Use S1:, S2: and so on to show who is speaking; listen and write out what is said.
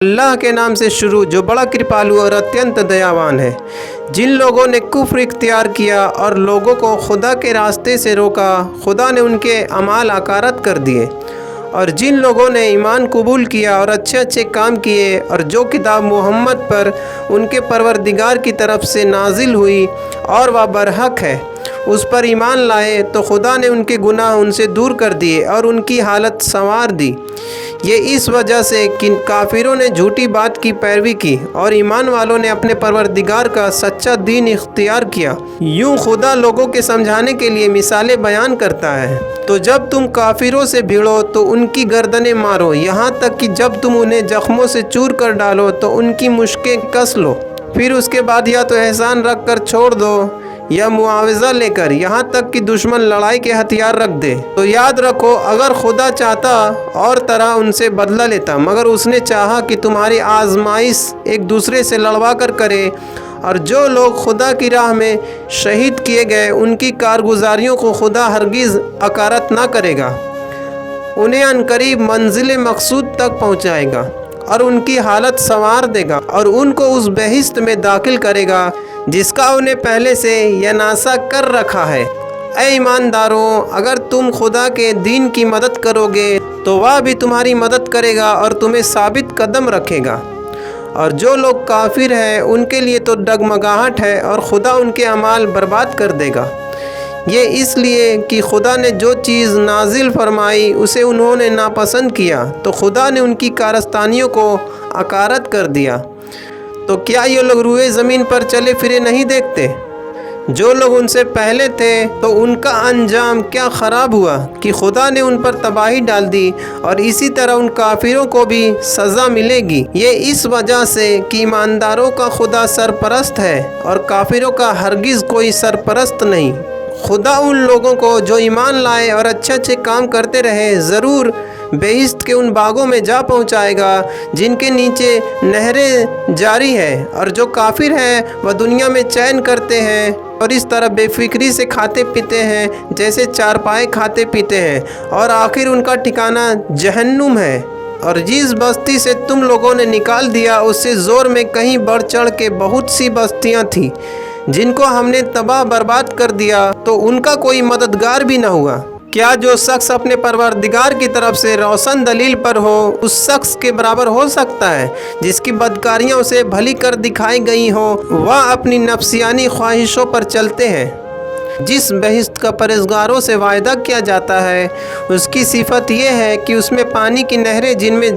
S1: اللہ کے نام سے شروع جو بڑا کرپالو اور اتینت دیاوان ہے۔ جن لوگوں نے کفر اختیار کیا اور لوگوں کو خدا کے راستے سے روکا، خدا نے ان کے اعمال اکارت کر دیے۔ اور جن لوگوں نے ایمان قبول کیا اور اچھے اچھے کام کیے، اور جو کتاب محمد پر ان کے پروردگار کی طرف سے نازل ہوئی اور وہ برحق ہے، اس پر ایمان لائے، تو خدا نے ان کے گناہ ان سے دور کر دیے اور ان کی حالت سنوار دی۔ یہ اس وجہ سے کہ کافروں نے جھوٹی بات کی پیروی کی اور ایمان والوں نے اپنے پروردگار کا سچا دین اختیار کیا۔ یوں خدا لوگوں کے سمجھانے کے لیے مثالیں بیان کرتا ہے۔ تو جب تم کافروں سے بھیڑو تو ان کی گردنیں مارو، یہاں تک کہ جب تم انہیں زخموں سے چور کر ڈالو تو ان کی مشکیں کس لو۔ پھر اس کے بعد یا تو احسان رکھ کر چھوڑ دو یا معاوضہ لے کر، یہاں تک کہ دشمن لڑائی کے ہتھیار رکھ دے۔ تو یاد رکھو، اگر خدا چاہتا اور طرح ان سے بدلہ لیتا، مگر اس نے چاہا کہ تمہاری آزمائش ایک دوسرے سے لڑوا کر کرے۔ اور جو لوگ خدا کی راہ میں شہید کیے گئے، ان کی کارگزاریوں کو خدا ہرگز اکارت نہ کرے گا، انہیں عنقریب منزل مقصود تک پہنچائے گا اور ان کی حالت سنوار دے گا اور ان کو اس بہشت میں داخل کرے گا جس کا انہیں پہلے سے یناسہ کر رکھا ہے۔ اے ایمانداروں، اگر تم خدا کے دین کی مدد کرو گے تو وہ بھی تمہاری مدد کرے گا اور تمہیں ثابت قدم رکھے گا۔ اور جو لوگ کافر ہیں ان کے لیے تو ڈگمگاہٹ ہے اور خدا ان کے اعمال برباد کر دے گا۔ یہ اس لیے کہ خدا نے جو چیز نازل فرمائی اسے انہوں نے ناپسند کیا، تو خدا نے ان کی کارستانیوں کو اکارت کر دیا۔ تو کیا یہ لوگ روئے زمین پر چلے پھرے نہیں دیکھتے؟ جو لوگ ان سے پہلے تھے تو ان کا انجام کیا خراب ہوا کہ خدا نے ان پر تباہی ڈال دی، اور اسی طرح ان کافروں کو بھی سزا ملے گی۔ یہ اس وجہ سے کہ ایمانداروں کا خدا سرپرست ہے اور کافروں کا ہرگز کوئی سرپرست نہیں۔ خدا ان لوگوں کو جو ایمان لائے اور اچھے اچھے کام کرتے رہے ضرور بہشت کے ان باغوں میں جا پہنچائے گا جن کے نیچے نہریں جاری ہے۔ اور جو کافر ہیں وہ دنیا میں چین کرتے ہیں اور اس طرح بے فکری سے کھاتے پیتے ہیں جیسے چارپائے کھاتے پیتے ہیں، اور آخر ان کا ٹھکانہ جہنم ہے۔ اور جس بستی سے تم لوگوں نے نکال دیا اس سے زور میں کہیں بڑھ چڑھ کے بہت سی بستیاں تھیں جن کو ہم نے تباہ برباد کر دیا، تو ان کا کوئی مددگار بھی نہ ہوا۔ کیا جو شخص اپنے پروردگار کی طرف سے روشن دلیل پر ہو اس شخص کے برابر ہو سکتا ہے جس کی بدکاریاں اسے بھلی کر دکھائی گئی ہوں؟ وہ اپنی نفسیانی خواہشوں پر چلتے ہیں۔ جس بہشت کا پرہیزگاروں سے وعدہ کیا جاتا ہے اس کی صفت یہ ہے کہ اس میں پانی کی نہریں جن میں